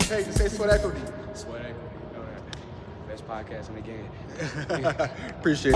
Peyton, say sweat equity. Sweat equity. You know that. Best podcast in the game. Appreciate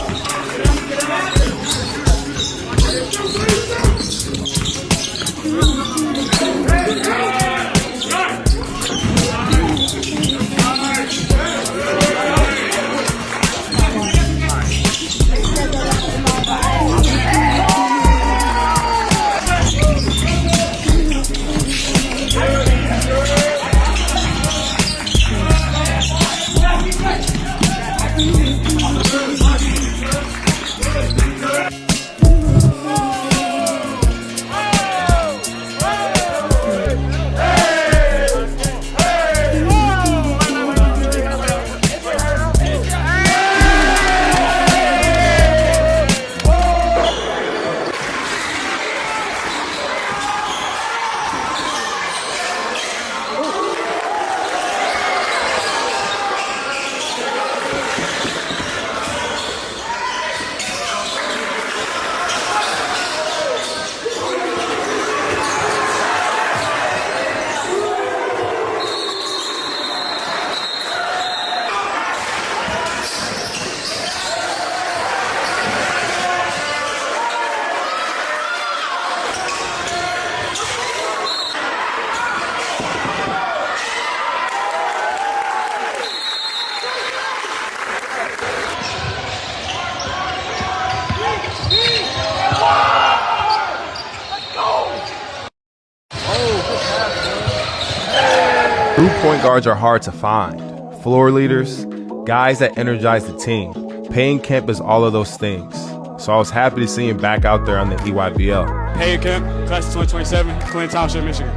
True point guards are hard to find. Floor leaders, guys that energize the team. Peyton Kemp is all of those things. So I was happy to see him back out there on the EYBL. Peyton Kemp, class of 2027, Clinton Township, Michigan.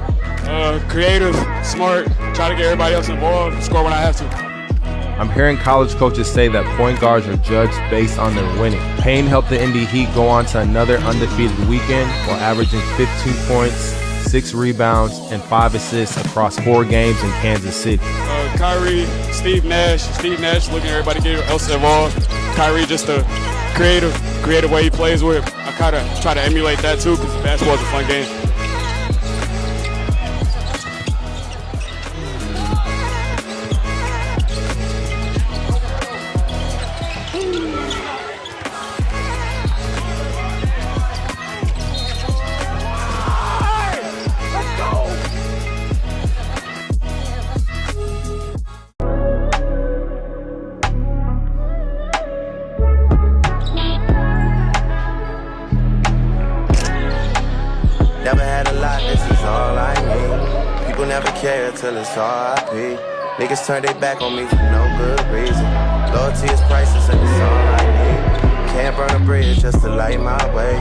Creative, smart, try to get everybody else involved, score when I have to. I'm hearing college coaches say that point guards are judged based on their winning. Peyton helped the Indy Heat go on to another undefeated weekend while averaging 15 points, 6 rebounds, and 5 assists across 4 games in Kansas City. Kyrie, Steve Nash looking at everybody else involved. Kyrie just the creative way he plays with. I kind of try to emulate that too because basketball is a fun game. Never had a lot, this is all I need. People never care till it's R.I.P. Niggas turn their back on me for no good reason. Loyalty is priceless and it's all I need. Can't burn a bridge just to light my way.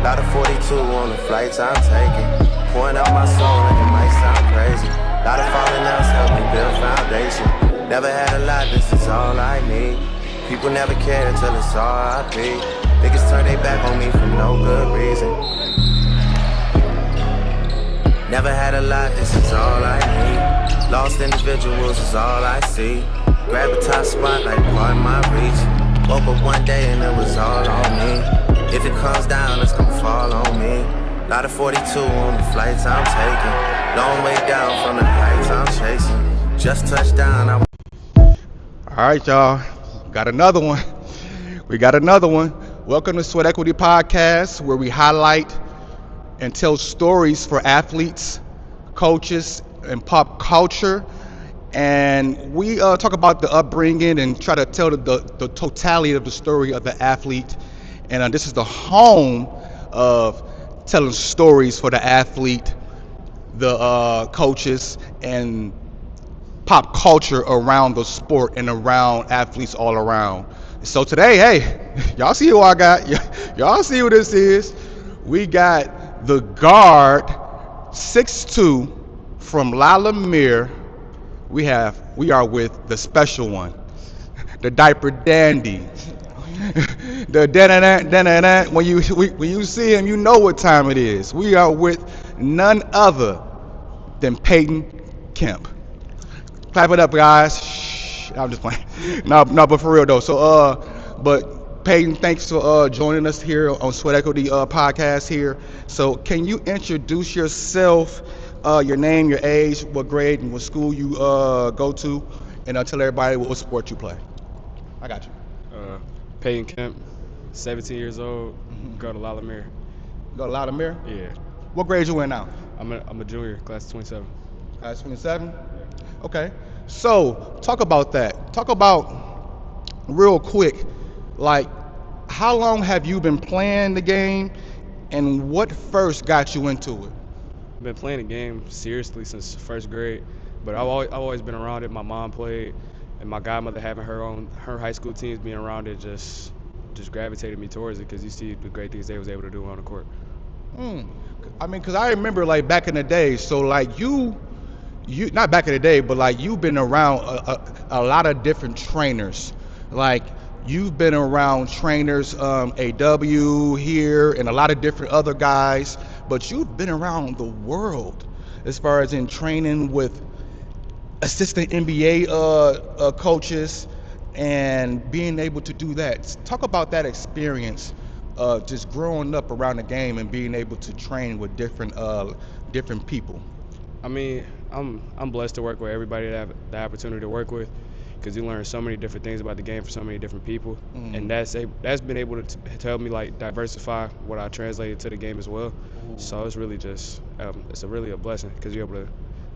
Lot of 42 on the flights I'm taking. Pouring out my soul and it might sound crazy. Lot of falling outs help me build foundation. Never had a lot, this is all I need. People never care till it's R.I.P. Niggas turn their back on me for no good reason. Never had a lot, this is all I need. Lost individuals is all I see. Grab a top spot like part of my reach. Woke up one day and it was all on me. If it comes down, it's gonna fall on me. Lot of 42 on the flights I'm taking. Long way down from the heights I'm chasing. Just touched down. All right, y'all. Got another one. We got another one. Welcome to Sweat Equity Podcast, where we highlight and tell stories for athletes, coaches, and pop culture. And we talk about the upbringing and try to tell the totality of the story of the athlete. And this is the home of telling stories for the athlete, the coaches, and pop culture around the sport and around athletes all around. So today, hey, y'all see who I got. Y'all see who this is. We got the guard, 6'2", from Lumiere. We are with the special one, the diaper dandy, the da-da-da. When you see him, you know what time it is. We are with none other than Peyton Kemp. Clap it up, guys. Shh, I'm just playing. No, but for real though. So, but Peyton, thanks for joining us here on Sweat Equity Podcast here. So can you introduce yourself your name, your age, what grade, and what school you go to, and tell everybody what sport you play. I got you. Peyton Kemp, 17 years old, go to Lumiere. Go to Lumiere? Yeah. What grade you in now? I'm a junior, class 27. Class 27? Okay. So, talk about that. Talk about, real quick, like, how long have you been playing the game, and what first got you into it? I've been playing the game seriously since first grade, but I've always been around it. My mom played, and my godmother having her high school teams being around it just gravitated me towards it because you see the great things they was able to do on the court. I mean, because I remember, like, back in the day, so, like, you not back in the day, but, like, you've been around a lot of different trainers. Like, you've been around trainers, AW here, and a lot of different other guys, but you've been around the world as far as in training with assistant NBA coaches and being able to do that. Talk about that experience, just growing up around the game and being able to train with different people. I mean, I'm blessed to work with everybody that I have the opportunity to work with, because you learn so many different things about the game from so many different people, and that's been able to help me like diversify what I translated to the game as well. So it's really just it's really a blessing because you're able to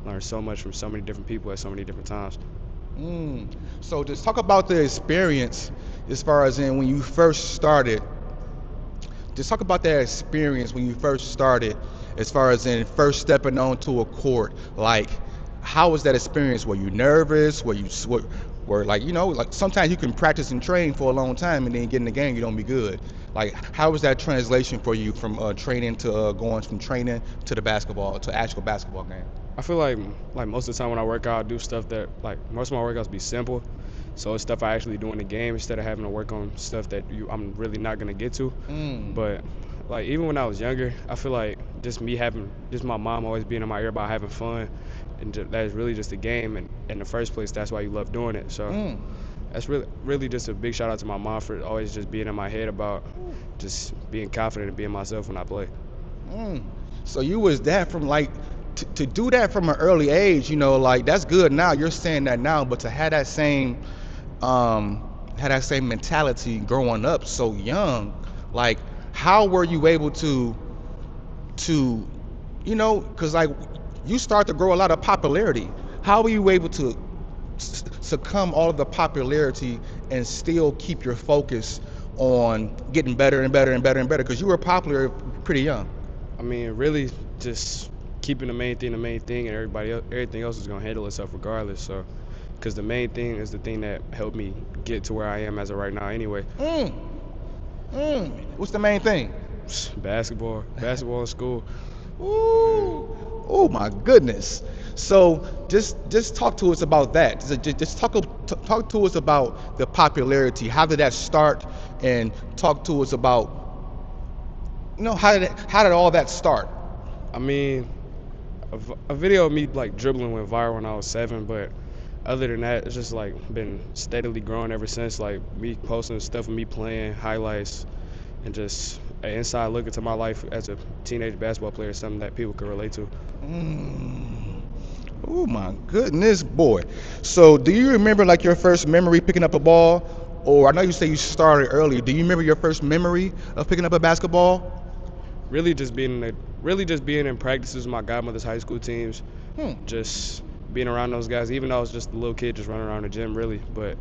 learn so much from so many different people at so many different times. So just talk about the experience as far as in when you first started. Just talk about that experience when you first started, as far as in first stepping onto a court. Like, how was that experience? Were you nervous? Were like, like sometimes you can practice and train for a long time and then get in the game, you don't be good. Like, how was that translation for you from training to going from training to the basketball to actual basketball game? I feel like most of the time when I work out, I do stuff that like most of my workouts be simple. So it's stuff I actually do in the game instead of having to work on stuff that I'm really not gonna get to. But like even when I was younger, I feel like just my mom always being in my ear about having fun, and that is really just a game. And in the first place, that's why you love doing it. So that's really just a big shout out to my mom for always just being in my head about just being confident and being myself when I play. So you was that from like to do that from an early age, like that's good now. You're saying that now, but to have that same mentality growing up so young, like how were you able to because like you start to grow a lot of popularity. How were you able to succumb all of the popularity and still keep your focus on getting better and better and better and better? Because you were popular pretty young. I mean, really just keeping the main thing, and everything else is gonna handle itself regardless. So, because the main thing is the thing that helped me get to where I am as of right now, anyway. What's the main thing? Basketball in school. Ooh, oh my goodness. So just talk to us about that. Just talk to us about the popularity. How did that start? And talk to us about, how did all that start? I mean, a video of me like dribbling went viral when I was 7, but other than that, it's just like been steadily growing ever since. Like me posting stuff of me playing, highlights, and just an inside look into my life as a teenage basketball player, something that people can relate to. Oh my goodness, boy. So do you remember like your first memory picking up a ball? Or I know you say you started early. Do you remember your first memory of picking up a basketball? Really just being in practices with my godmother's high school teams. Just being around those guys, even though I was just a little kid just running around the gym, really. But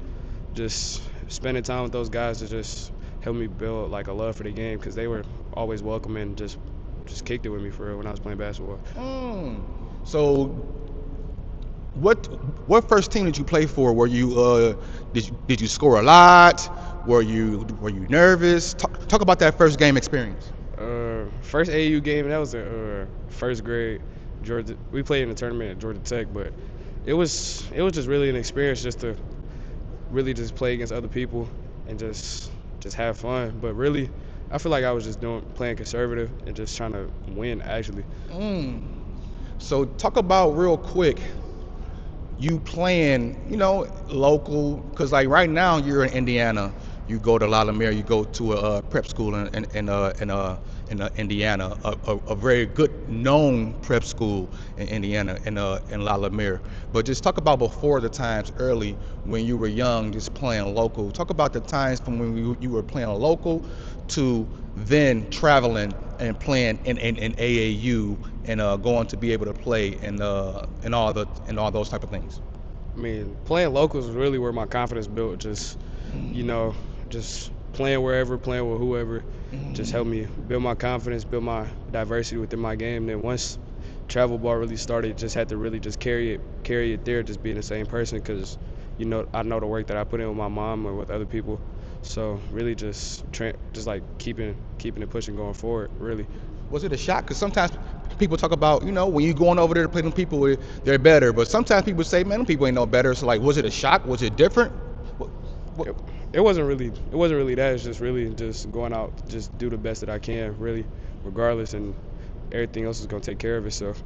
just spending time with those guys to just help me build like a love for the game, because they were always welcoming, just kicked it with me for real when I was playing basketball. So what first team did you play for? Were you did you score a lot? Were you nervous? Talk about that first game experience. First AAU game, that was in first grade. Georgia, we played in a tournament at Georgia Tech, but it was just really an experience just to really just play against other people and just have fun. But really, I feel like I was just playing conservative and just trying to win, actually. So talk about real quick, you playing, local, because like right now you're in Indiana, you go to Lumiere, you go to a prep school in Indiana, a very good known prep school in Indiana, in Lumiere. But just talk about before the times early when you were young, just playing local. Talk about the times from when you were playing local to then traveling and playing in AAU and going to be able to play and all those type of things. I mean, playing locals is really where my confidence built. Just, just playing wherever, playing with whoever, just helped me build my confidence, build my diversity within my game. Then once travel ball really started, just had to really just carry it there, just being the same person, because I know the work that I put in with my mom or with other people. So really just like keeping it pushing going forward, really. Was it a shock? Because sometimes people talk about, when you're going over there to play them people, they're better. But sometimes people say, man, them people ain't no better. So, like, was it a shock? Was it different? It wasn't really that. It's just really just going out, just do the best that I can, really, regardless, and everything else is going to take care of itself.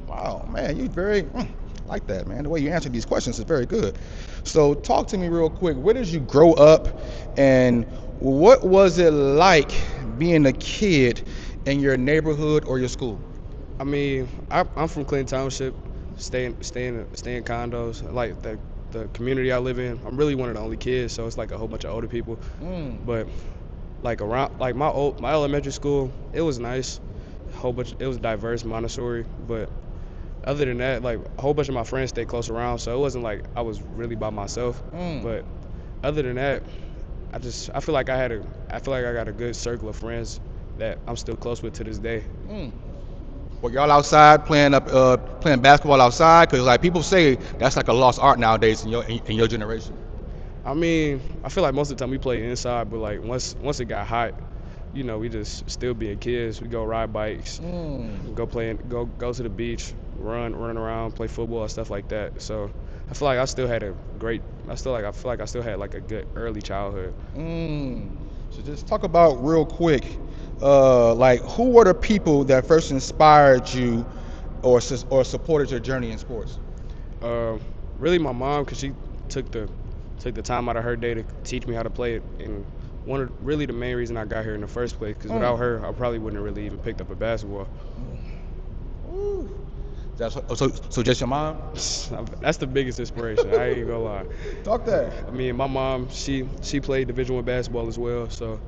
Wow, man, you very like that, man. The way you answer these questions is very good. So talk to me real quick. Where did you grow up, and what was it like being a kid in your neighborhood or your school? I mean, I'm from Clinton Township, staying condos. Like the community I live in, I'm really one of the only kids, so it's like a whole bunch of older people. But like around, like my elementary school, it was nice. It was diverse, Montessori, but other than that, like a whole bunch of my friends stayed close around, so it wasn't like I was really by myself. But other than that, I feel like I got a good circle of friends that I'm still close with to this day. Well, y'all outside playing basketball outside? Because like people say that's like a lost art nowadays in your generation. I mean, I feel like most of the time we play inside, but like once it got hot, we just still being kids. We go ride bikes, go to the beach, run around, play football, stuff like that. So I feel like I still had I feel like I still had like a good early childhood. So just talk about real quick, like who were the people that first inspired you or supported your journey in sports? Really my mom, because she took the time out of her day to teach me how to play it, and really the main reason I got here in the first place, because without her I probably wouldn't have really even picked up a basketball. So just your mom? That's the biggest inspiration. I ain't gonna lie. Talk that. I mean, my mom, she played Division I basketball as well, so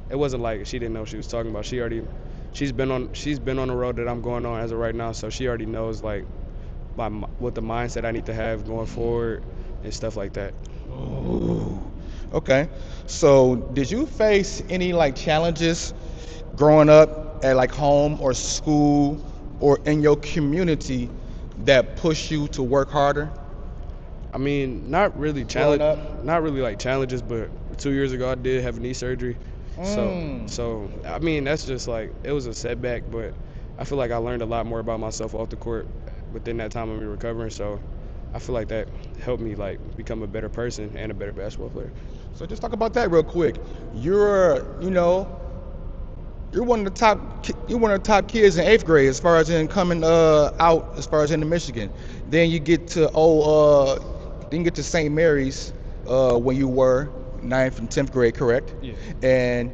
it wasn't like she didn't know what she was talking about. She's been on the road that I'm going on as of right now, so she already knows like what the mindset I need to have going forward and stuff like that. Ooh. Okay. So did you face any like challenges growing up at like home or school or in your community that push you to work harder? I mean, not really like challenges, but 2 years ago I did have knee surgery. So I mean, that's just like, it was a setback, but I feel like I learned a lot more about myself off the court within that time of me recovering. So I feel like that helped me like become a better person and a better basketball player. So just talk about that real quick. You're one of the top kids in 8th grade as far as in coming out as far as into Michigan. Then you get to St. Mary's when you were 9th and 10th grade, correct? Yeah. And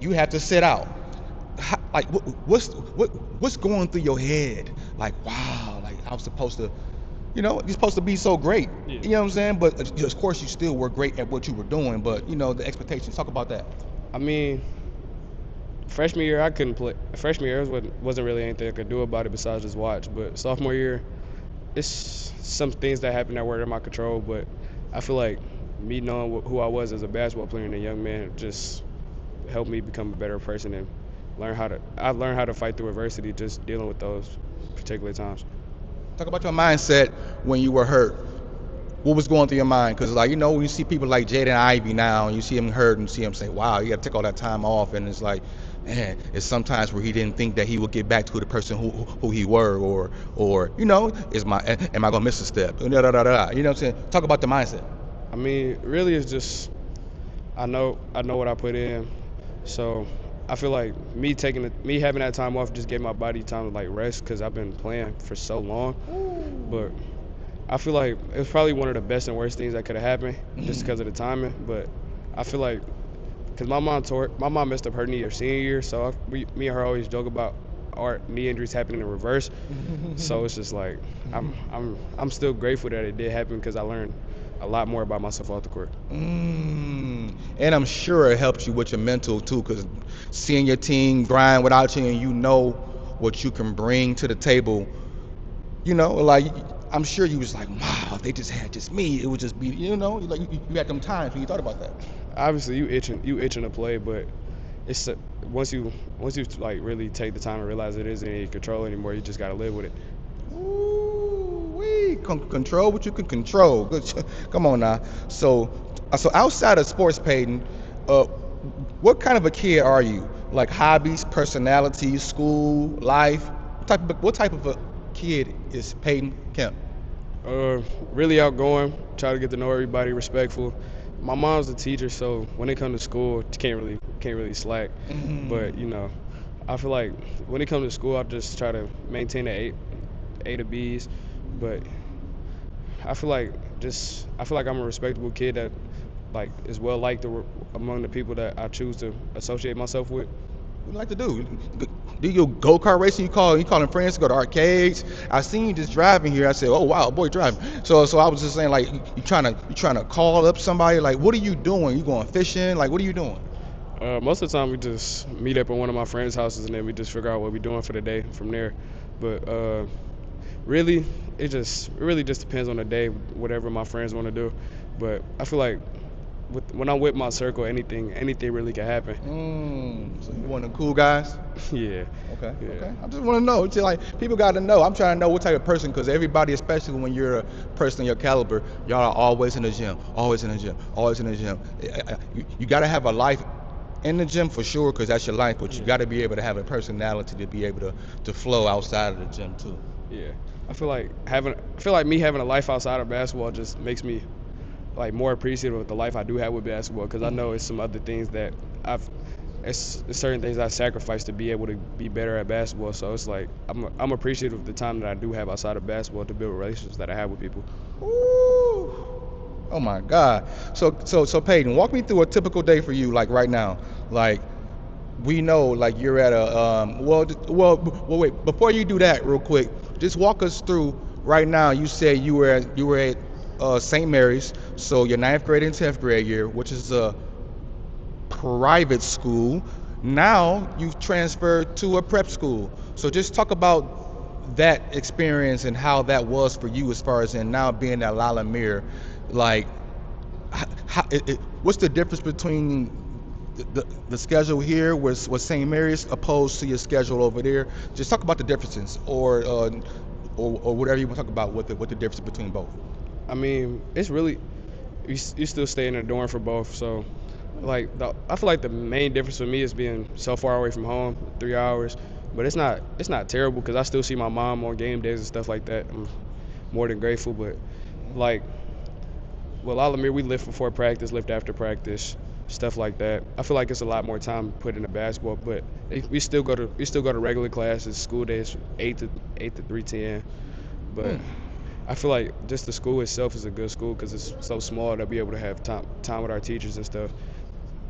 you have to sit out. Like what's going through your head? Like, wow, like I'm supposed to, you're supposed to be so great. Yeah. You know what I'm saying? But of course you still were great at what you were doing, but the expectations. Talk about that. I mean, freshman year I couldn't play. Freshman year wasn't really anything I could do about it besides just watch. But sophomore year, it's some things that happened that were in my control. But I feel like me knowing who I was as a basketball player and a young man just helped me become a better person and learned how to fight through adversity, just dealing with those particular times. Talk about your mindset when you were hurt. What was going through your mind? Because when you see people like Jaden Ivey now, and you see him hurt and see him say, wow, you got to take all that time off, and it's like, man, it's sometimes where he didn't think that he would get back to the person who he were, or am I gonna miss a step? You know what I'm saying? Talk about the mindset. I mean, really, it's just I know what I put in, so I feel like me having that time off just gave my body time to like rest, because I've been playing for so long. But I feel like it was probably one of the best and worst things that could have happened just because of the timing. But I feel like because my mom messed up her knee her senior year, so me and her always joke about our knee injuries happening in reverse. So it's just like I'm still grateful that it did happen because I learned a lot more about myself off the court. And I'm sure it helps you with your mental too, because seeing your team grind without you and you know what you can bring to the table, like I'm sure you was like, wow, if they just had just me, it would just be, like you had them times when you thought about that. Obviously, you itching to play, but it's once you like really take the time to realize it isn't in your control anymore, you just gotta live with it. Ooh, control what you can control. Good. Come on now. So outside of sports, Peyton, what kind of a kid are you? Like hobbies, personality, school, life. What type of a kid is Peyton Kemp? Really outgoing. Try to get to know everybody. Respectful. My mom's a teacher, so when it comes to school, can't really slack. But I feel like when it comes to school, I just try to maintain the A to B's. But I feel like I'm a respectable kid that like is well liked among the people that I choose to associate myself with. What do you like to do? Do you go-kart racing? You calling friends to go to arcades? I seen you just driving here. I said, oh wow, boy driving. So I was just saying, like, you trying to call up somebody? Like, what are you doing? You going fishing? Like, what are you doing? Most of the time we just meet up at one of my friends' houses and then we just figure out what we're doing for the day from there. But really, it really just depends on the day, whatever my friends want to do. But I feel like when I'm with my circle, anything really can happen. So you one of the cool guys? Yeah. Okay. Yeah. Okay. I just want to know. It's like people got to know. I'm trying to know what type of person, because everybody, especially when you're a person of your caliber, y'all are always in the gym, always in the gym, always in the gym. You got to have a life in the gym for sure, because that's your life. But you got to be able to have a personality to be able to flow outside of the gym too. Yeah. I feel like me having a life outside of basketball just makes me like more appreciative of the life I do have with basketball, because I know it's some other things that it's certain things I sacrificed to be able to be better at basketball. So it's like I'm appreciative of the time that I do have outside of basketball to build relationships that I have with people. Ooh. Oh my God. So Peyton, walk me through a typical day for you, like right now. Like, we know, like, you're at a wait, before you do that real quick, just walk us through right now. You said you were at St. Mary's, so your 9th grade and 10th grade year, which is a private school. Now you've transferred to a prep school. So just talk about that experience and how that was for you, as far as in now being at Lumiere. Like, what's the difference between the schedule here with St. Mary's opposed to your schedule over there? Just talk about the differences, or whatever you want to talk about, what the difference between both. I mean, it's really you still stay in a dorm for both. So, like, I feel like the main difference for me is being so far away from home, 3 hours. But it's not terrible, because I still see my mom on game days and stuff like that. I'm more than grateful. But like, well, Lumiere, we lift before practice, lift after practice, stuff like that. I feel like it's a lot more time put into basketball. But we still go to regular classes, school days, 8 to 3:10. But I feel like just the school itself is a good school, because it's so small that we able to have time with our teachers and stuff,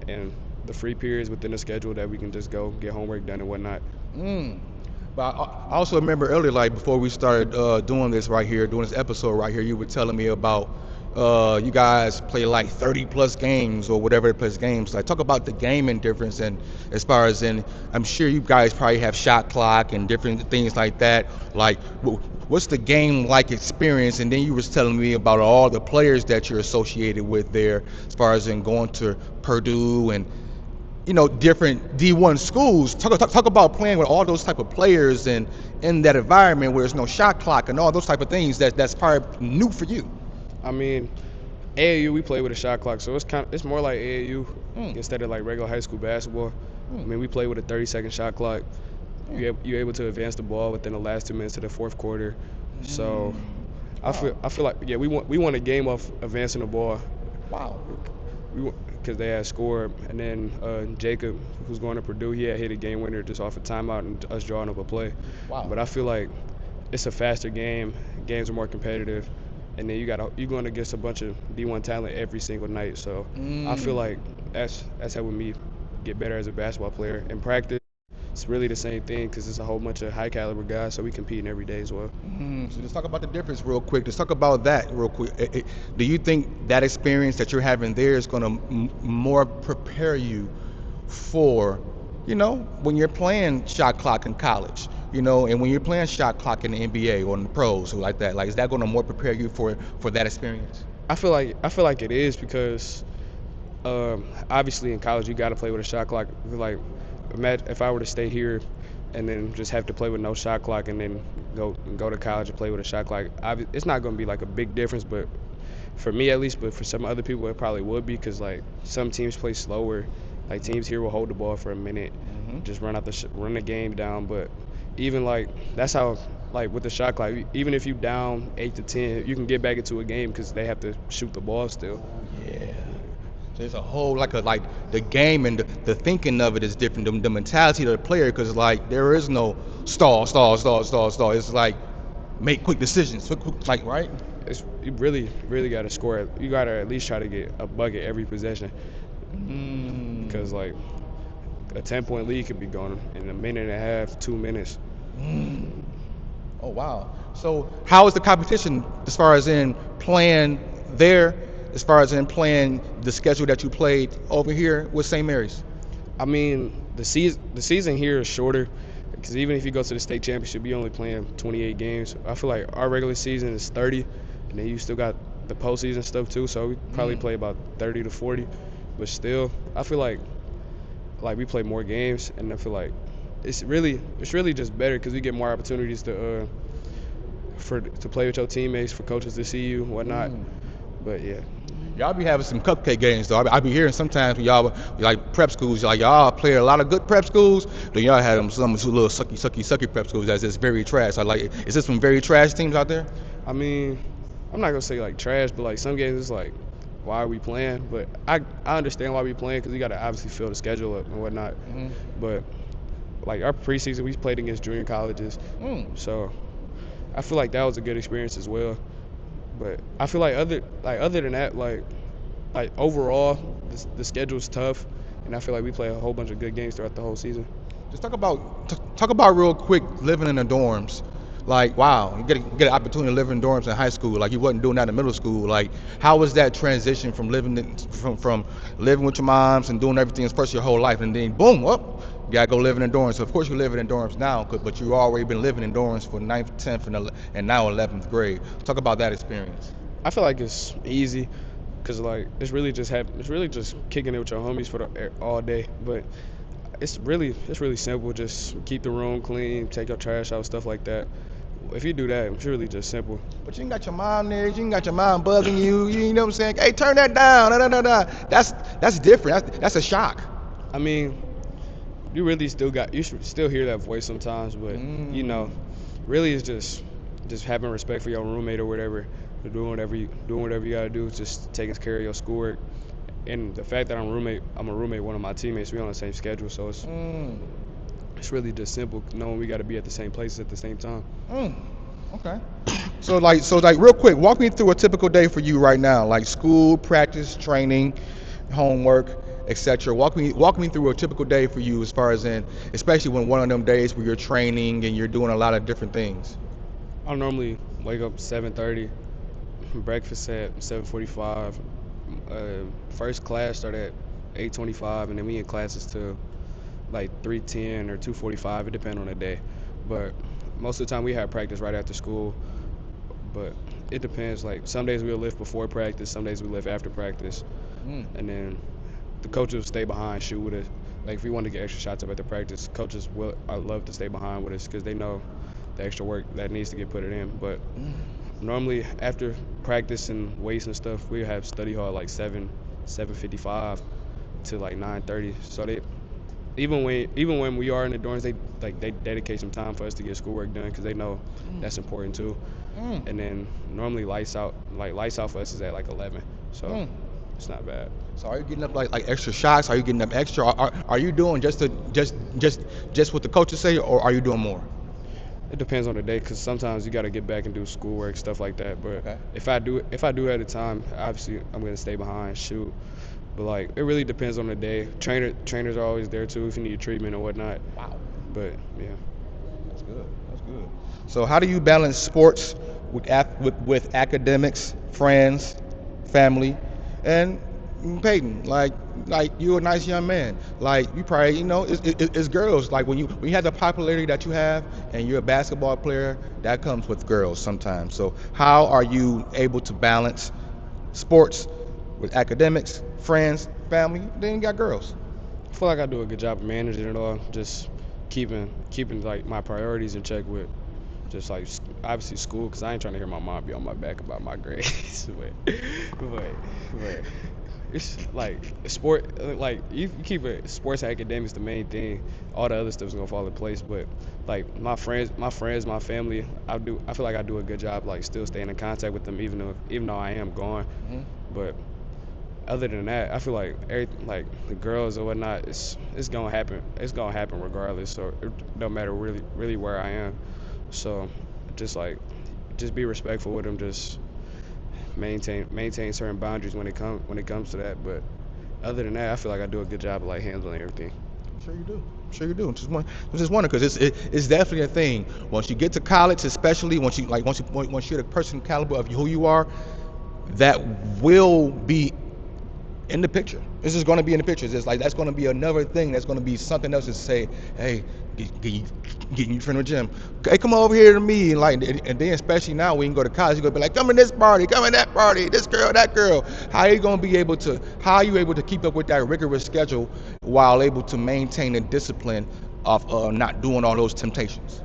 and the free periods within the schedule that we can just go get homework done and whatnot. But I also remember earlier, like before we started doing this episode right here, you were telling me about you guys play like 30 plus games or whatever plus games. Like, talk about the gaming difference, and as far as in, I'm sure you guys probably have shot clock and different things like that. Like, what's the game like experience? And then you was telling me about all the players that you're associated with there, as far as in going to Purdue and different D1 schools. Talk about playing with all those type of players and in that environment where there's no shot clock and all those type of things. That's probably new for you. I mean, AAU, we play with a shot clock, so it's more like AAU instead of like regular high school basketball. I mean, we play with a 30-second shot clock. You're able to advance the ball within the last 2 minutes of the fourth quarter. So I feel like we won a game off advancing the ball. Wow. Because they had scored, and then Jacob, who's going to Purdue, he had hit a game winner just off a timeout and us drawing up a play. Wow. But I feel like it's a faster game. Games are more competitive. and then you're going against a bunch of D1 talent every single night. So I feel like that's helping me get better as a basketball player. In practice, it's really the same thing because it's a whole bunch of high caliber guys, so we competing every day as well. So let's talk about the difference real quick. Let's talk about that real quick. Do you think that experience that you're having there is going to more prepare you for, when you're playing shot clock in college, and when you're playing shot clock in the NBA or in the pros or like that? Like, is that going to more prepare you for that experience? I feel like it is because obviously in college you got to play with a shot clock. Like, imagine if I were to stay here and then just have to play with no shot clock and then go to college and play with a shot clock. It's not going to be like a big difference, but for me at least, but for some other people it probably would be because like some teams play slower. Like teams here will hold the ball for a minute, just run the game down. But even like that's how like with the shot clock, even if you down 8 to 10, you can get back into a game because they have to shoot the ball still. Yeah. So it's a whole like the game and the thinking of it is different. The mentality of the player, because like there is no stall. It's like make quick decisions, like right. You really got to score. You got to at least try to get a bucket every possession. Because like a 10-point lead could be gone in a minute and a half, 2 minutes. Oh wow! So how is the competition as far as in playing there? As far as in playing the schedule that you played over here with St. Mary's? I mean, the season here is shorter because even if you go to the state championship, you're only playing 28 games. I feel like our regular season is 30, and then you still got the postseason stuff too. So we probably play about 30 to 40, but still, I feel like we play more games, and I feel like it's really just better because we get more opportunities to play with your teammates, for coaches to see you, whatnot. But yeah. Y'all be having some cupcake games though. I be hearing sometimes when y'all like prep schools, like y'all play a lot of good prep schools. Then y'all have some little sucky prep schools that's just very trash. Is this some very trash teams out there? I mean, I'm not gonna say like trash, but like some games it's like, why are we playing? But I understand why we playing because we gotta obviously fill the schedule up and whatnot. But like our preseason, we played against junior colleges, so I feel like that was a good experience as well. But I feel like other than that, like overall, the schedule's tough, and I feel like we play a whole bunch of good games throughout the whole season. Just talk about real quick living in the dorms. Like, wow, you get an opportunity to live in dorms in high school. Like, you wasn't doing that in middle school. Like, how was that transition from living from living with your moms and doing everything first your whole life, and then boom, you gotta go living in dorms. So of course you're living in dorms now, but you already been living in dorms for 9th, 10th, and now 11th grade. Talk about that experience. I feel like it's easy, cause like it's really just kicking it with your homies for all day. But it's really simple. Just keep the room clean, take your trash out, stuff like that. If you do that, it's really just simple. But you ain't got your mom there. You ain't got your mom bugging you. You know what I'm saying? Hey, turn that down. That's different. That's a shock. I mean, you should still hear that voice sometimes, but really it's just having respect for your roommate or whatever, doing whatever you gotta do, just taking care of your schoolwork. And the fact that I'm a roommate with one of my teammates, we on the same schedule, so it's really just simple knowing we got to be at the same places at the same time. Okay. So like real quick, walk me through a typical day for you right now, like school, practice, training, homework, etc. Walk me through a typical day for you, as far as especially when one of them days where you're training and you're doing a lot of different things. I normally wake up 7:30, breakfast at 7:45. First class start at 8:25, and then we in classes till like 3:10 or 2:45. It depends on the day, but most of the time we have practice right after school. But it depends. Like some days we'll lift before practice, some days we lift after practice, and then the coaches will stay behind, shoot with us. Like if we want to get extra shots up at the practice, coaches I love to stay behind with us because they know the extra work that needs to get put in. But normally after practice and weights and stuff, we have study hall like 7:55 to like 9:30. So they even when we are in the dorms, they dedicate some time for us to get schoolwork done because they know that's important too. And then normally lights out for us is at like 11. So it's not bad. So are you getting up like extra shots? Are you getting up extra? Are you doing just what the coaches say, or are you doing more? It depends on the day, because sometimes you got to get back and do schoolwork, stuff like that. But Okay. if I do at the time, obviously I'm gonna stay behind, shoot. But like it really depends on the day. Trainers are always there too if you need treatment or whatnot. Wow. But yeah. That's good. That's good. So how do you balance sports with academics, friends, family, and Peyton? Like you're a nice young man. Like you probably it's girls. Like when you have the popularity that you have, and you're a basketball player, that comes with girls sometimes. So how are you able to balance sports with academics, friends, family? Then you got girls. I feel like I do a good job of managing it all. Just keeping like my priorities in check with just like obviously school, because I ain't trying to hear my mom be on my back about my grades. but it's like sport, like you keep it sports and academics the main thing. All the other stuff's gonna fall in place. But like my friends, my family, I feel like I do a good job like still staying in contact with them even though I am gone. But other than that, I feel like like the girls or whatnot, it's gonna happen. It's gonna happen regardless. So it don't matter really where I am. So just be respectful with them. Just maintain certain boundaries when it comes to that. But other than that, I feel like I do a good job of like handling everything. I'm sure you do. I'm sure you do. Just wondering because it's definitely a thing. Once you get to college, especially once you're the person caliber of who you are, that will be in the picture. This is going to be in the pictures. It's like that's going to be another thing. That's going to be something else to say. Hey, get you from the gym. Hey, come over here to me. And then especially now when you go to college, you're going to be like, come in this party, come in that party, this girl, that girl. How are you able to keep up with that rigorous schedule while able to maintain the discipline of not doing all those temptations?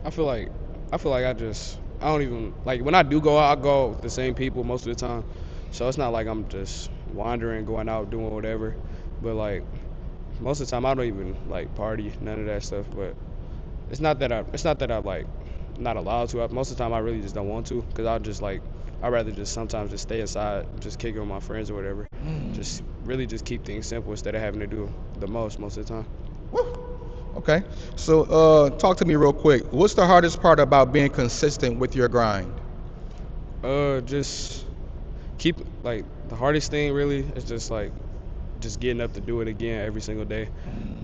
I feel like I don't even like when I do go out. I go with the same people most of the time, so it's not like I'm just wandering, going out, doing whatever. But like most of the time, I don't even like party, none of that stuff. But it's not that I like not allowed to. Most of the time, I really just don't want to, because I'd rather just sometimes just stay inside, just kick it with my friends or whatever. Just really just keep things simple instead of having to do the most of the time. Woo. Okay, so talk to me real quick. What's the hardest part about being consistent with your grind? Just keep like the hardest thing really is just getting up to do it again every single day.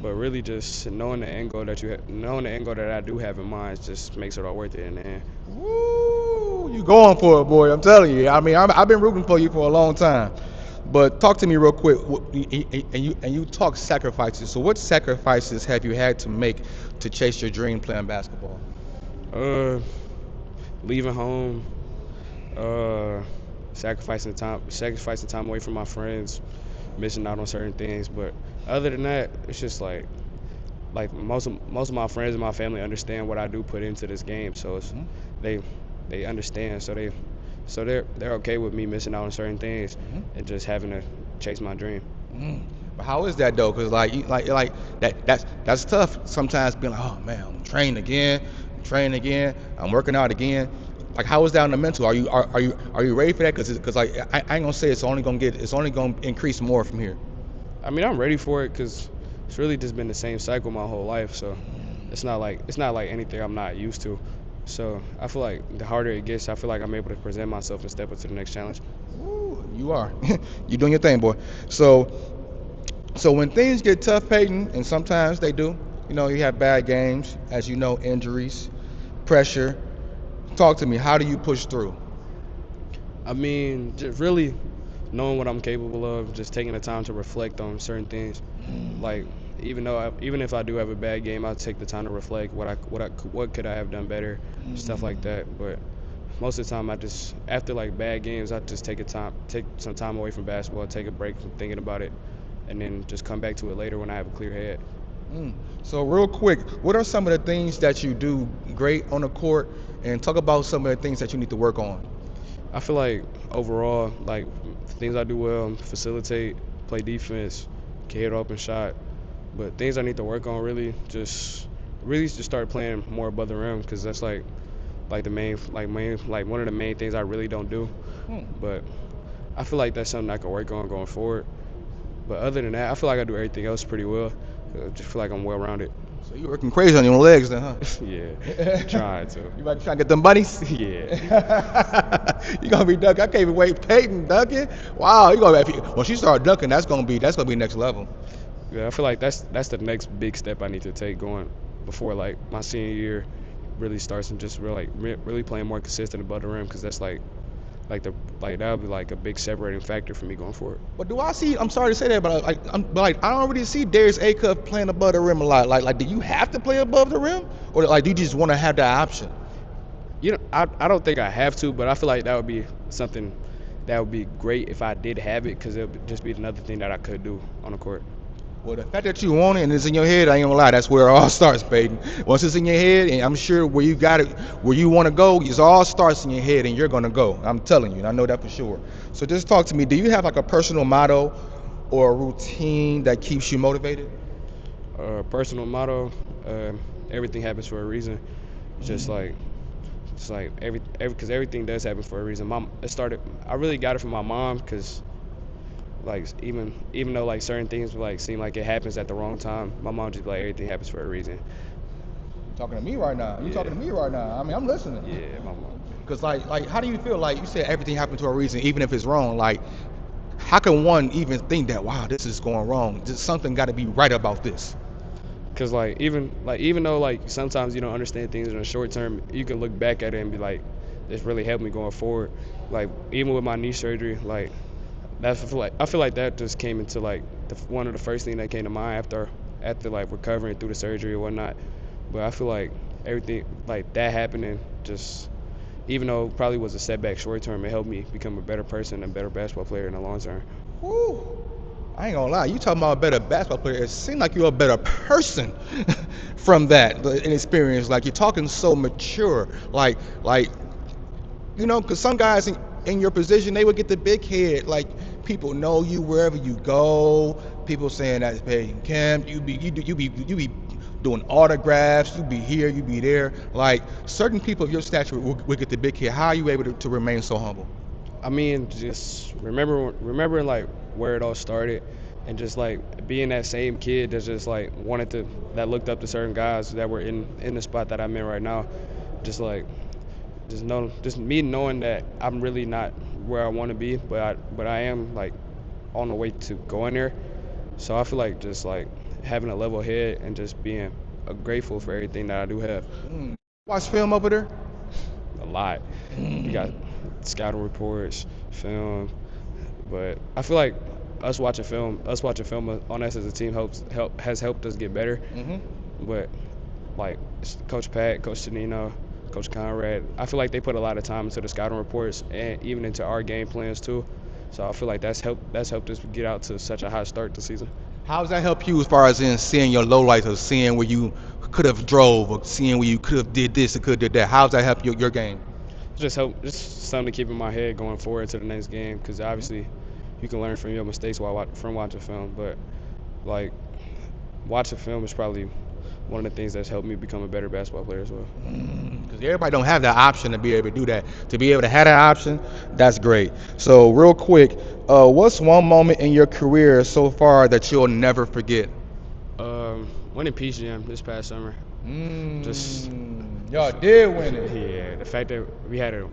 But really just knowing the end goal that I do have in mind just makes it all worth it in the end. Woo, you going for it, boy. I'm telling you. I mean, I've been rooting for you for a long time. But talk to me real quick. And you talk sacrifices. So what sacrifices have you had to make to chase your dream playing basketball? Leaving home, sacrificing time away from my friends, missing out on certain things. But other than that, it's just like most of my friends and my family understand what I do put into this game, so it's they understand, so they're okay with me missing out on certain things and just having to chase my dream. But how is that though? Because like that's tough sometimes, being like, oh man, I'm training again, I'm working out again. Like, how is that on the mental? Are you ready for that? Because like I ain't gonna say it's only gonna increase more from here. I mean, I'm ready for it because it's really just been the same cycle my whole life, so it's not like anything I'm not used to. So I feel like the harder it gets, I feel like I'm able to present myself and step up to the next challenge. Ooh, you are. You're doing your thing, boy. So when things get tough, Peyton, and sometimes they do, you have bad games, as you know, injuries, pressure. Talk to me. How do you push through? I mean, just really knowing what I'm capable of, just taking the time to reflect on certain things. Like even if I do have a bad game, I'll take the time to reflect what could I have done better, stuff like that. But most of the time, after like bad games, I just take some time away from basketball, take a break from thinking about it, and then just come back to it later when I have a clear head. So real quick, what are some of the things that you do great on the court, and talk about some of the things that you need to work on? I feel like overall, like things I do well, facilitate, play defense, get open shot. But things I need to work on really just start playing more above the rim, because that's like one of the main things I really don't do. But I feel like that's something I can work on going forward. But other than that, I feel like I do everything else pretty well. I just feel like I'm well-rounded. So you working crazy on your legs then, huh? Yeah, trying to. You about to try to get them bunnies? Yeah. You gonna be dunking. I can't even wait. Peyton dunking. Wow, you gonna when she start dunking, that's gonna be next level. Yeah, I feel like that's the next big step I need to take going before like my senior year really starts and just really playing more consistent above the rim because that's like that would be like a big separating factor for me going forward. But do I see? I'm sorry to say that, but I don't really see Darius Acuff playing above the rim a lot. Like, do you have to play above the rim, or like do you just want to have that option? You know, I don't think I have to, but I feel like that would be something that would be great if I did have it because it would just be another thing that I could do on the court. Well, the fact that you want it and it's in your head, I ain't gonna lie, that's where it all starts, Peyton. Once it's in your head, and I'm sure where you got it, where you want to go, it all starts in your head, and you're gonna go. I'm telling you, and I know that for sure. So just talk to me. Do you have like a personal motto or a routine that keeps you motivated? Personal motto: everything happens for a reason. Just like because everything does happen for a reason. I really got it from my mom because. Like even though like certain things like seem like it happens at the wrong time, my mom just like everything happens for a reason. You're talking to me right now. You're talking to me right now. I mean, I'm listening. Yeah, my mom. Because like, how do you feel? Like you said, everything happens for a reason, even if it's wrong. Like, how can one even think that? Wow, this is going wrong. Just something got to be right about this. Cause even though like sometimes you don't understand things in the short term, you can look back at it and be like, this really helped me going forward. Like even with my knee surgery, like. I feel like that just came into like one of the first things that came to mind after like recovering through the surgery or whatnot. But I feel like everything like that happening just even though it probably was a setback short term, it helped me become a better person and a better basketball player in the long term. Woo. I ain't gonna lie, you talking about a better basketball player. It seems like you're a better person from that experience. Like you're talking so mature, like you know, because some guys in your position they would get the big head, like. People know you wherever you go. People saying that's Peyton Kemp. You be doing autographs. You be here. You be there. Like certain people of your stature will get the big hit. How are you able to remain so humble? I mean, just remembering like where it all started, and just like being that same kid that just like that looked up to certain guys that were in the spot that I'm in right now. Just me knowing that I'm really not where I want to be, but I am like on the way to going there. So I feel like just like having a level head and just being grateful for everything that I do have. Watch film over there? A lot. You got scouting reports, film, but I feel like us watching film on us as a team has helped us get better. But like Coach Pat, Coach Tanino, Coach Conrad, I feel like they put a lot of time into the scouting reports and even into our game plans too. So I feel like that's helped us get out to such a high start this season. How does that help you as far as in seeing your lowlights or seeing where you could have drove or seeing where you could have did this or could have did that? How does that help your game? Just something to keep in my head going forward to the next game because obviously you can learn from your mistakes from watching film, but like watching film is probably one of the things that's helped me become a better basketball player as well. Because everybody don't have that option to be able to do that. To be able to have that option, that's great. So real quick, what's one moment in your career so far that you'll never forget? Winning Peach Jam this past summer. Y'all did win it. Yeah, the fact that we had a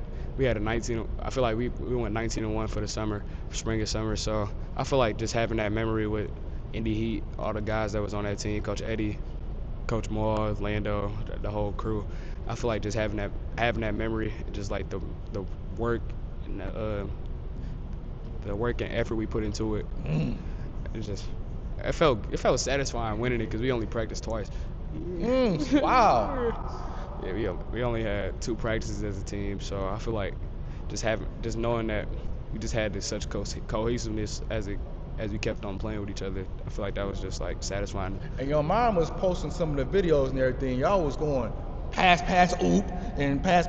19. I feel like we went 19-1 for the summer, spring and summer. So I feel like just having that memory with Indy Heat, all the guys that was on that team, Coach Eddie, Coach Moore, Lando, the whole crew. I feel like just having that memory, just like the work and the work and effort we put into it. It felt satisfying winning it because we only practiced twice. Wow. Yeah, we only had 2 practices as a team, so I feel like just knowing that we just had this such cohesiveness as we kept on playing with each other. I feel like that was just like satisfying. And your mom was posting some of the videos and everything. Y'all was going pass, oop, and pass,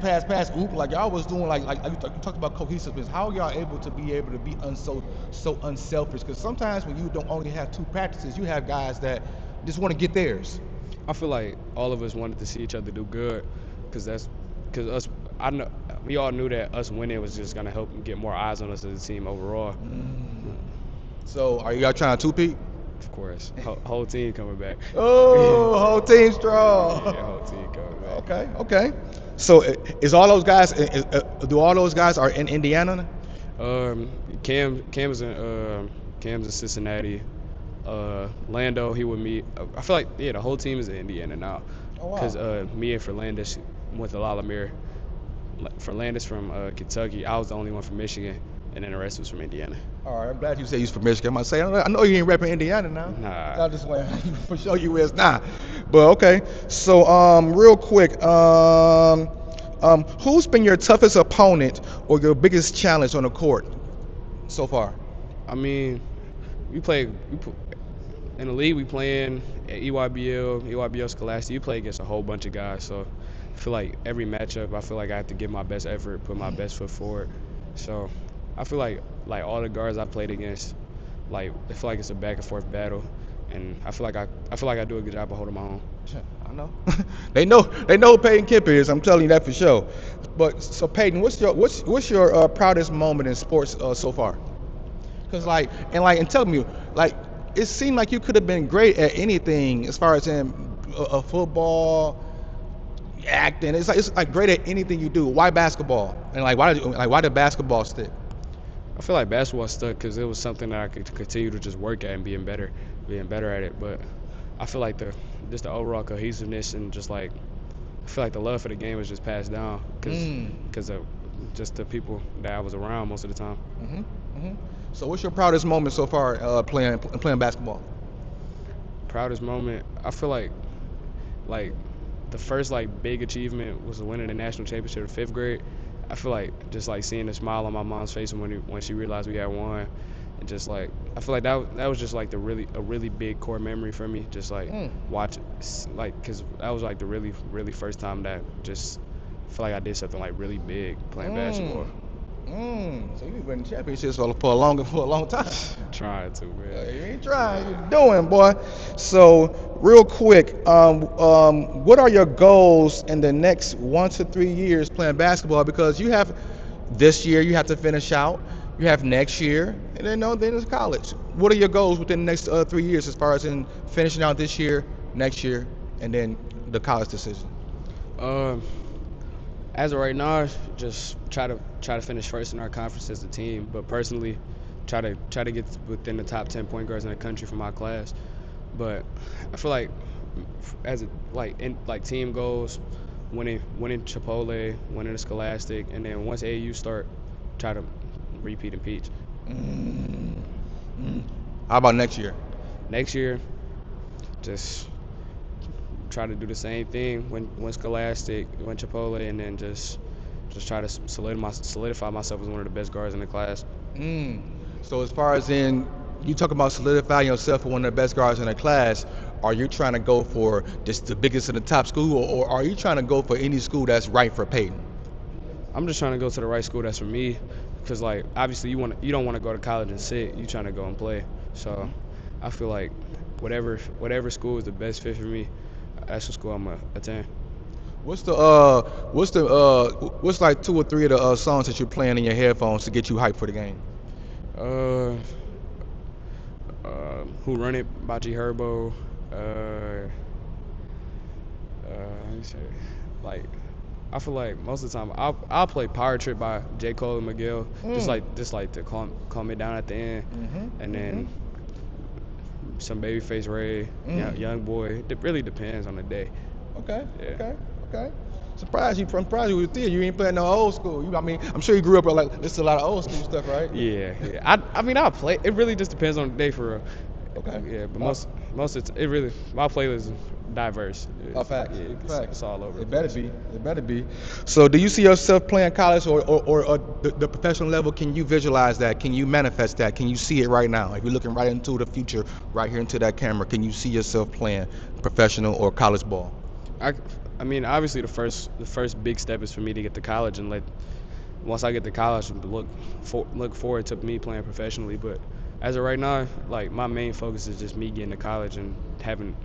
oop. Like y'all was doing like you talked about cohesiveness. How are y'all able to be so unselfish? Because sometimes when you don't only have 2 practices, you have guys that just want to get theirs. I feel like all of us wanted to see each other do good, we all knew that us winning was just gonna help get more eyes on us as a team overall. So are y'all trying to 2-peat? Of course, whole team coming back. Oh, whole team strong. Yeah, whole team coming back. Okay. So is all those guys? Do all those guys are in Indiana? Cam's in Cincinnati. Lando, he with me. I feel like the whole team is in Indiana now. Oh wow. Because me and Fernandez went to Lumiere. Fernandez from Kentucky. I was the only one from Michigan, and then the rest was from Indiana. All right, I'm glad you said he's from Michigan. I'm gonna say I know you ain't repping Indiana now. Nah. I just want for sure you is not. But okay. So real quick, who's been your toughest opponent or your biggest challenge on the court so far? I mean, in the league. We playing at EYBL Scholastic. You play against a whole bunch of guys, so I feel like every matchup, I feel like I have to give my best effort, put my best foot forward. So I feel like all the guards I played against, I feel like it's a back and forth battle, and I feel like I do a good job of holding my own. I know. they know who Peyton Kemp is. I'm telling you that for sure. But so Peyton, what's your proudest moment in sports so far? Because and tell me, it seemed like you could have been great at anything as far as in football, acting. It's like great at anything you do. Why basketball? And why did basketball stick? I feel like basketball stuck because it was something that I could continue to just work at and being better at it. But I feel like the overall cohesiveness and I feel like the love for the game was just passed down because of just the people that I was around most of the time. Mm-hmm. So what's your proudest moment so far playing basketball? Proudest moment, I feel like the first big achievement was winning the national championship in 5th grade. I feel like just seeing the smile on my mom's face when she realized we had won, and I feel like that was just a really big core memory for me. Just watch because that was the really first time that just feel like I did something really big playing basketball. So you've been in championships for a long time. Trying to, man. You ain't trying, you're doing, boy. So real quick, what are your goals in the next 1 to 3 years playing basketball? Because you have this year, you have to finish out. You have next year, and then it's college. What are your goals within the next 3 years as far as in finishing out this year, next year, and then the college decision? As of right now, just try to finish first in our conference as a team. But personally, try to get within the top 10 point guards in the country for my class. But I feel like as team goals, winning Chipotle, winning the Scholastic, and then once AAU start, try to repeat and Peach. How about next year? Next year, just try to do the same thing. Win Scholastic, win Chipotle, and then just try to solidify myself as one of the best guards in the class. So as far as in you talk about solidifying yourself as one of the best guards in the class, are you trying to go for just the biggest in the top school, or are you trying to go for any school that's right for Peyton? I'm just trying to go to the right school that's for me, because obviously you don't want to go to college and sit. You trying to go and play. So I feel like whatever school is the best fit for me, that's the school I'm gonna attend. What's 2 or 3 of the songs that you're playing in your headphones to get you hyped for the game? Who Run It by G Herbo. Let me say, I feel like most of the time I'll play Power Trip by J. Cole and Miguel, just to calm it down at the end, and then some Babyface Ray, Young Boy. It really depends on the day. Okay. Yeah. Okay. Surprised you with this. You ain't playing no old school. I'm sure you grew up with this a lot of old school stuff, right? Yeah. I'll play. It really just depends on the day for real. Okay. Yeah, but most of it really, my playlist is diverse. Fact. It's all over. It better be. So do you see yourself playing college or the professional level? Can you visualize that? Can you manifest that? Can you see it right now? If you're looking right into the future, right here into that camera, can you see yourself playing professional or college ball? I mean, obviously the first big step is for me to get to college, and once I get to college, look forward to me playing professionally. But as of right now, my main focus is just me getting to college and having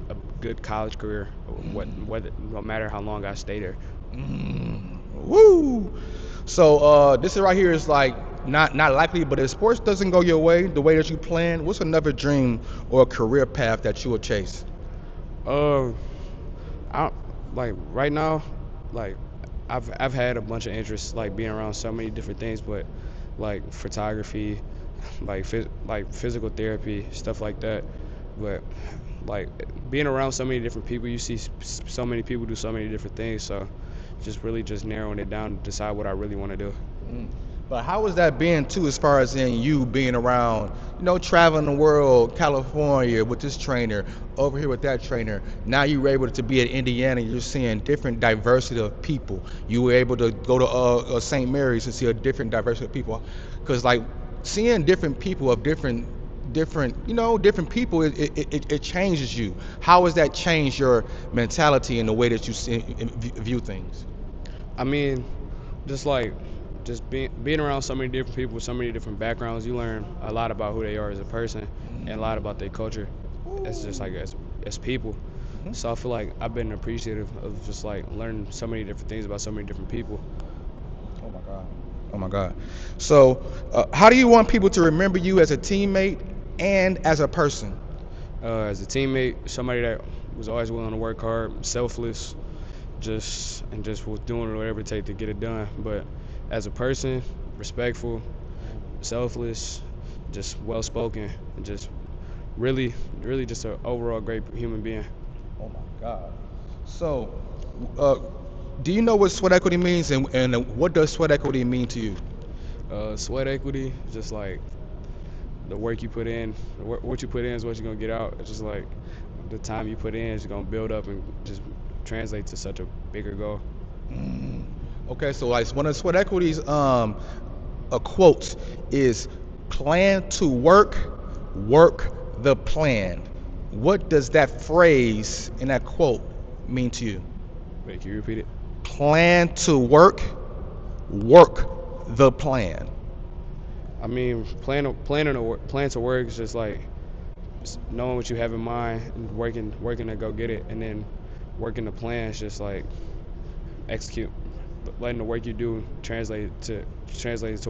a good college career, no matter how long I stay there. Woo! So this right here is not likely, but if sports doesn't go your way, the way that you plan, what's another dream or career path that you will chase? Uh, I like right now, like I've had a bunch of interests, like being around so many different things, but like photography, like physical therapy, stuff like that. But like being around so many different people, you see so many people do so many different things. So just really just narrowing it down to decide what I really want to do. But how was that being too, as far as in you being around, traveling the world, California with this trainer, over here with that trainer. Now you were able to be at Indiana. You're seeing different diversity of people. You were able to go to St. Mary's and see a different diversity of people, because like seeing different people of different different people, it changes you. How has that changed your mentality and the way that you view things? I mean, just being around so many different people with so many different backgrounds, you learn a lot about who they are as a person and a lot about their culture. It's just like as people. So I feel like I've been appreciative of just like learning so many different things about so many different people. Oh my God. So how do you want people to remember you as a teammate and as a person? As a teammate, somebody that was always willing to work hard, selfless, just was doing whatever it takes to get it done. But as a person, respectful, selfless, just well spoken, and just really just an overall great human being. Oh my God. So do you know what sweat equity means, and what does sweat equity mean to you? Sweat equity, just like the work you put in. What you put in is what you're gonna get out. It's just like the time you put in is gonna build up and just translate to such a bigger goal. Okay, so like one of sweat equity's a quote is plan to work the plan. What does that phrase in that quote mean to you? Wait, can you repeat it? Plan to work the plan. I mean, plan to work is just like knowing what you have in mind and working to go get it, and then working the plan is just like execute, letting the work you do translate to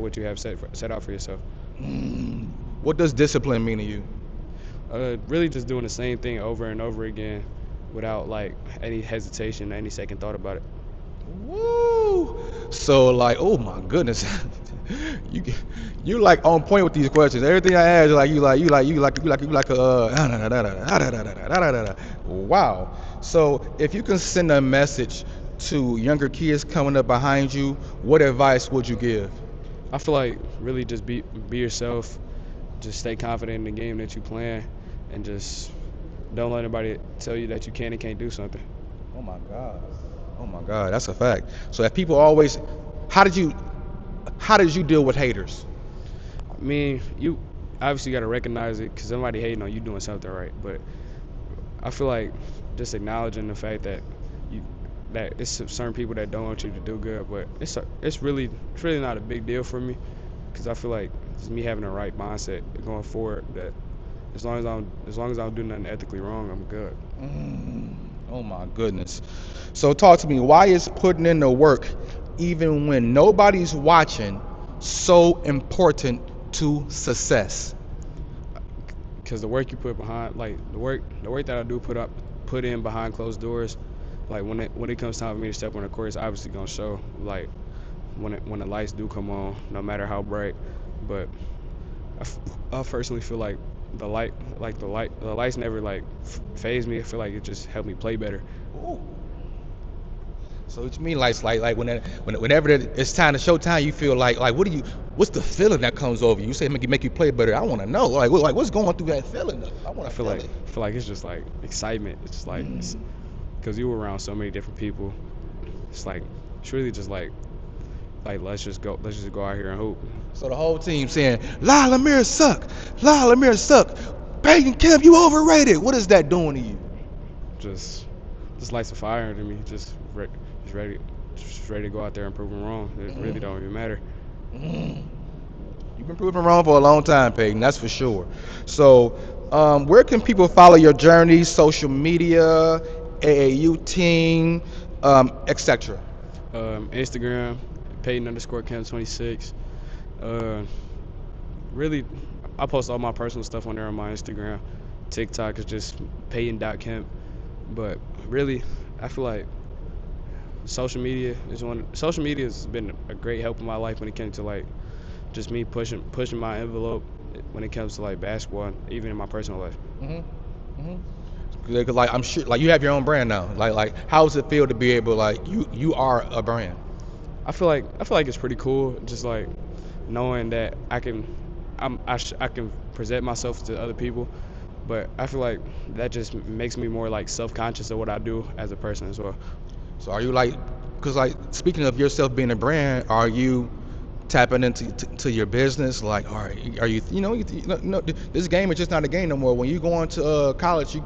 what you have set out for yourself. What does discipline mean to you? Really just doing the same thing over and over again without like any hesitation, any second thought about it. Woo! So like, oh my goodness, you like on point with these questions. Everything I ask, you like wow. So if you can send a message to younger kids coming up behind you, what advice would you give? I feel like really just be yourself, just stay confident in the game that you play, and just don't let anybody tell you that you can and can't do something. Oh my God, that's a fact. So if people always, how did you deal with haters? I mean, you obviously got to recognize it, because somebody hating on you doing something right. But I feel like just acknowledging the fact that it's certain people that don't want you to do good, but it's really not a big deal for me, because I feel like it's me having the right mindset going forward, that as long as I don't do nothing ethically wrong, I'm good. Oh my goodness. So talk to me, why is putting in the work even when nobody's watching so important to success? Because the work you put behind, like the work that I do put in behind closed doors, like when it comes time for me to step on the court, it's obviously gonna show. Like when the lights do come on, no matter how bright. But I personally feel like the lights never like faze me. I feel like it just helped me play better. Ooh. So what you mean, like whenever it's time to showtime, you feel like what's the feeling that comes over you? You say make you play better. I want to know like what's going through that feeling? I feel like it's just like excitement. It's just like because you were around so many different people. It's really just like let's just go out here and hoop. So the whole team saying, Lumiere suck. Peyton, Kemp, you overrated. What is that doing to you? Just lights a fire under me. Just ready to go out there and prove them wrong. It really don't even matter. You've been proven wrong for a long time, Peyton. That's for sure. So, where can people follow your journey? Social media, AAU team, etc. Instagram, Peyton _Kemp 26. Really, I post all my personal stuff on there on my Instagram. TikTok is just Peyton.Kemp. But really, I feel like social media has been a great help in my life when it came to like just me pushing my envelope when it comes to like basketball, even in my personal life. Cause like I'm sure, like you have your own brand now. Like how does it feel to be able like you are a brand? I feel like it's pretty cool, just like knowing that I can present myself to other people, but I feel like that just makes me more like self-conscious of what I do as a person as well. So are you like, cause like speaking of yourself being a brand, are you tapping into to your business? Like, all right, are you this game is just not a game no more. When you go into college, you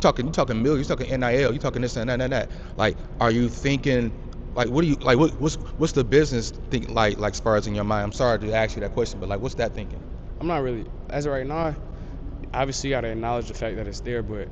talking millions, you talking NIL, you talking this and that. Like, are you thinking? Like, what do you like? What's the business think like as far as in your mind? I'm sorry to ask you that question, but like, what's that thinking? I'm not really, as of right now, obviously you gotta acknowledge the fact that it's there, but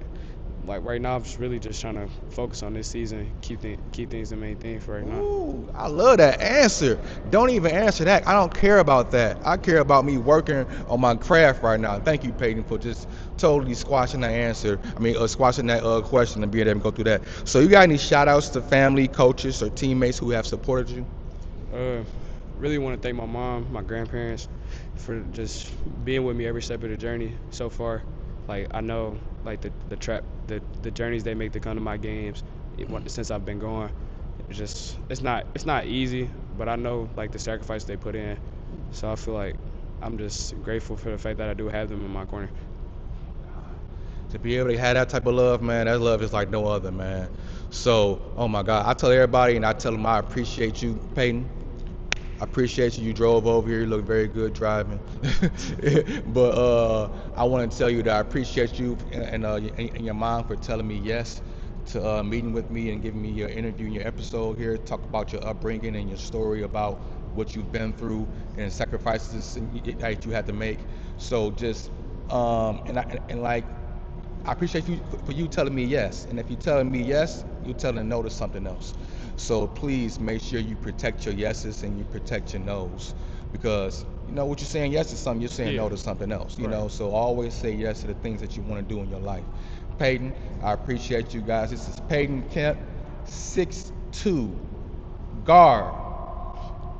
like right now I'm just really just trying to focus on this season, keep things the main thing for right now. Ooh, I love that answer. Don't even answer that. I don't care about that. I care about me working on my craft right now. Thank you, Peyton, for just totally squashing that answer. Squashing that question and being able to go through that. So you got any shout outs to family, coaches, or teammates who have supported you? Really want to thank my mom, my grandparents for just being with me every step of the journey so far. Like I know like the journeys they make to come to my games since I've been going. It's not easy, but I know like the sacrifice they put in. So I feel like I'm just grateful for the fact that I do have them in my corner. To be able to have that type of love, man, that love is like no other, man. So, oh my God, I tell everybody and I tell them I appreciate you, Peyton. I appreciate you. You drove over here. You look very good driving. But I want to tell you that I appreciate you and your mom for telling me yes to meeting with me and giving me your interview and your episode here. Talk about your upbringing and your story about what you've been through and sacrifices that you had to make. So just I appreciate you for you telling me yes. And if you're telling me yes, you're telling no to something else. So please make sure you protect your yeses and you protect your nos, because you know what you're saying yes to something, you're saying no to something else. You know, so always say yes to the things that you want to do in your life. Peyton, I appreciate you guys. This is Peyton Kemp, 6'2", guard,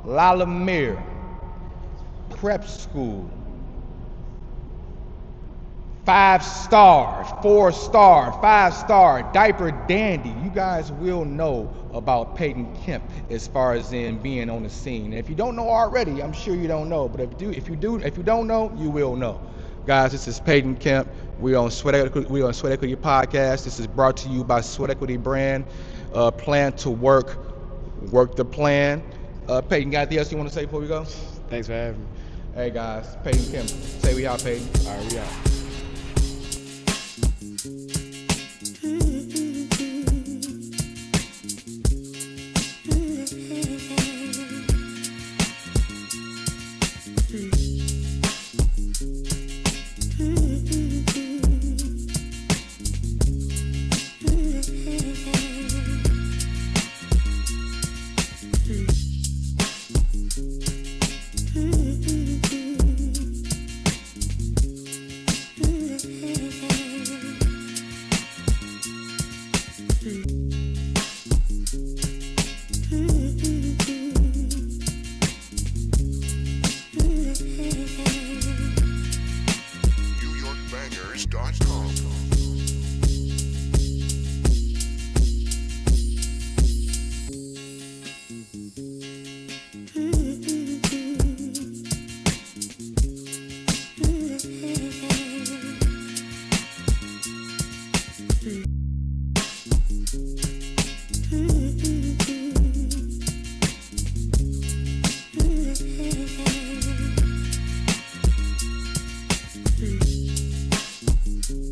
Lumiere, prep school. 5-star, 4-star, 5-star, diaper dandy. You guys will know about Peyton Kemp as far as in being on the scene. And if you don't know already, I'm sure you don't know. But if you don't know, you will know. Guys, this is Peyton Kemp. We're on Sweat Equity Podcast. This is brought to you by Sweat Equity Brand. Plan to work the plan. Peyton, got anything else you want to say before we go? Thanks for having me. Hey guys, Peyton Kemp. Say we out, Peyton. All right, we out. New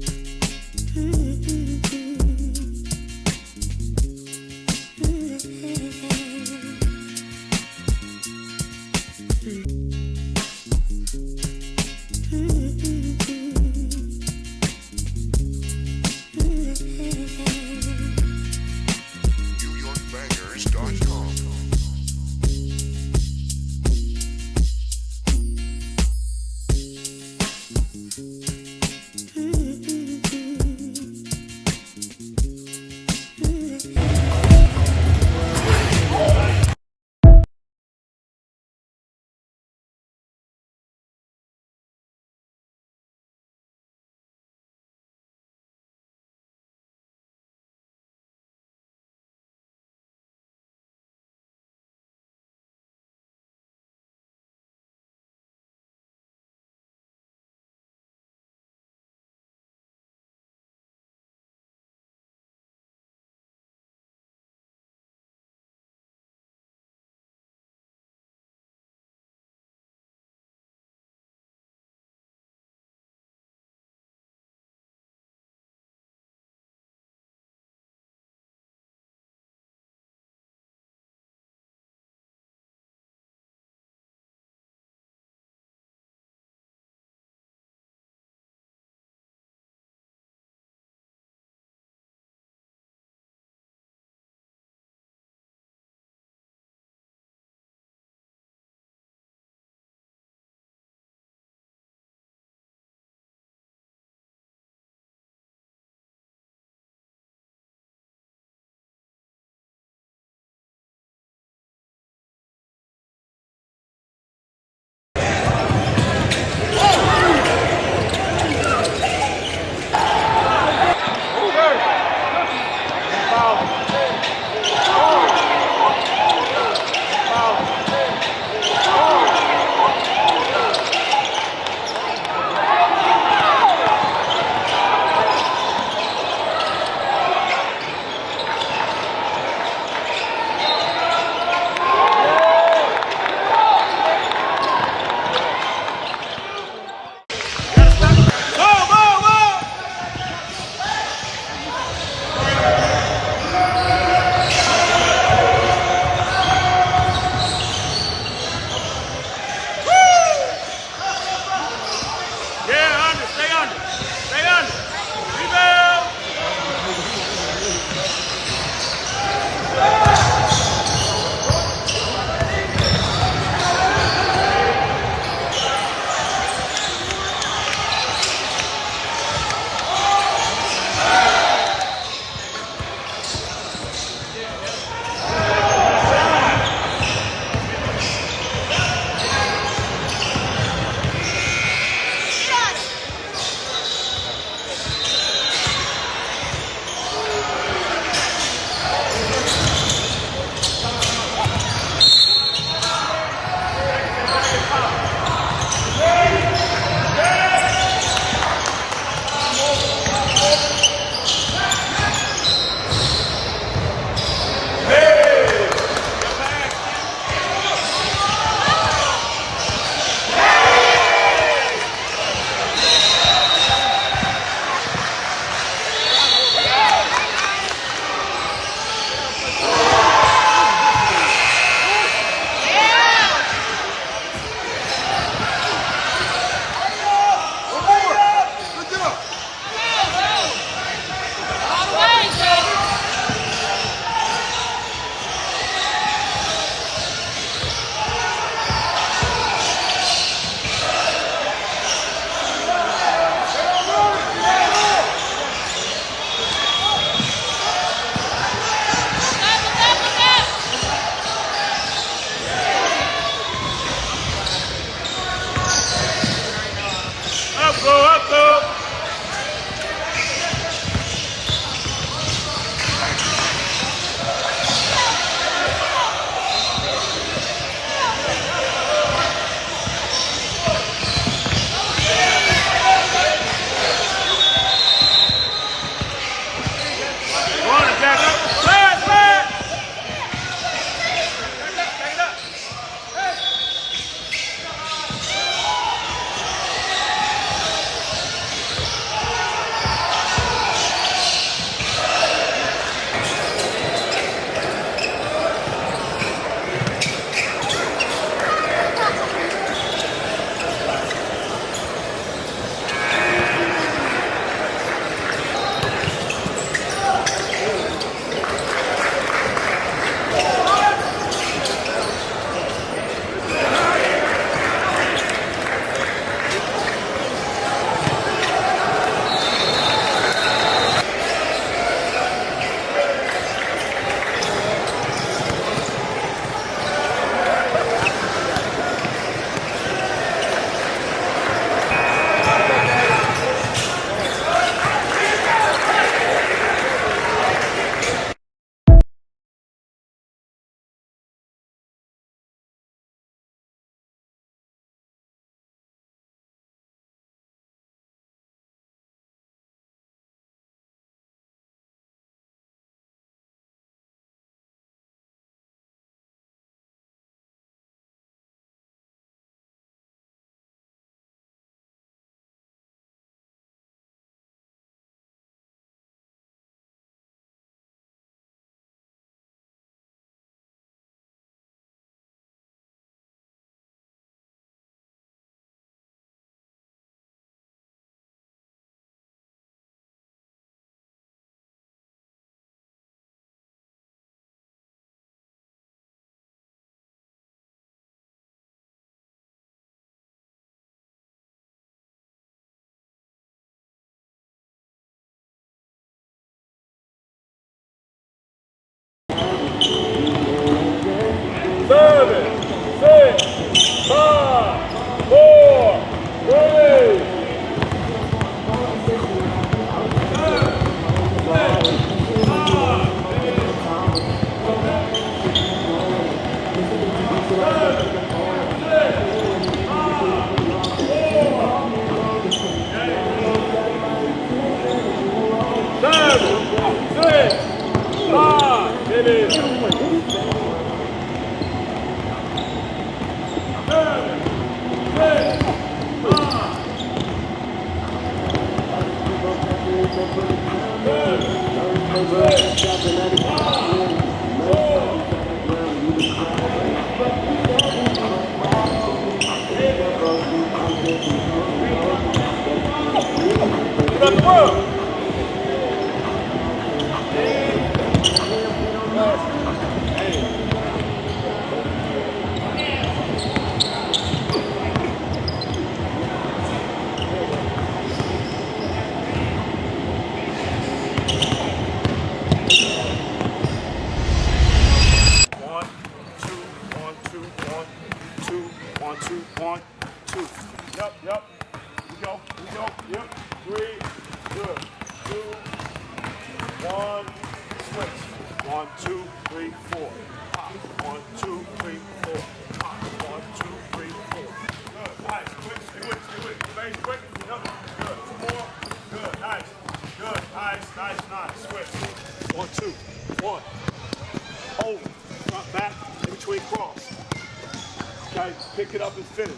Pick it up and finish.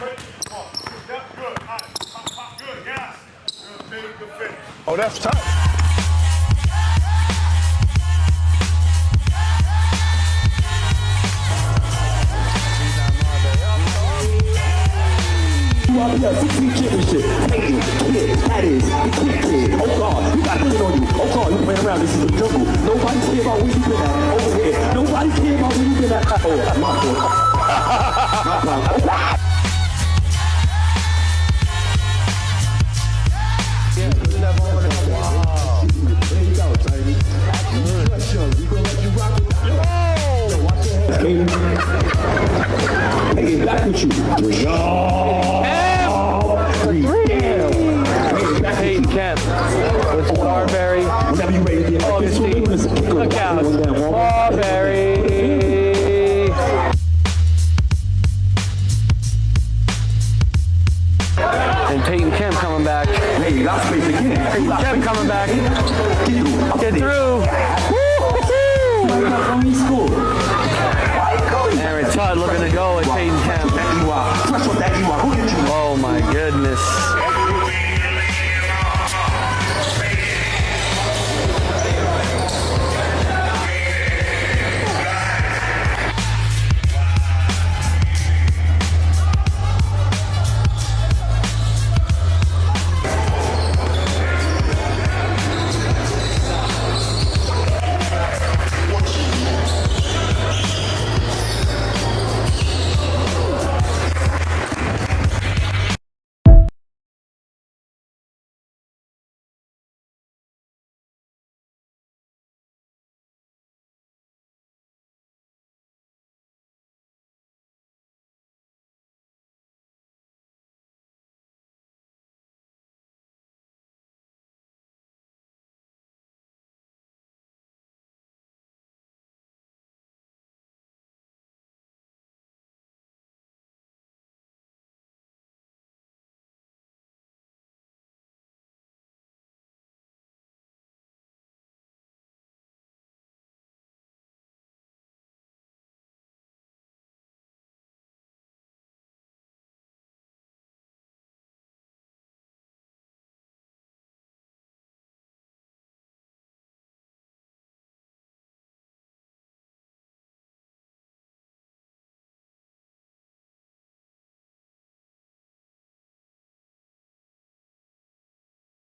Good, nice. Good, yeah. Good, big, good finish. Oh, that's tough. Yeah, 16 championship. Peyton, kid, that is, the kid. Oh God, we got put it on you. Oh God, you playing around. This is the jungle. Nobody care about where you been at. Over here. Nobody care about where you been at. Oh, that's my fault. My fault. There you go, Tiny. We gonna let you rock with that. Yo, watch your head. Hey, back with you. Peyton, Kemp, with Starberry. Whenever you ready to get Look out. Starberry. And Peyton Kemp coming back. Hey, you got space again. Peyton Kemp coming back. Get through. Aaron Todd looking to go at Peyton Kemp. Oh my goodness.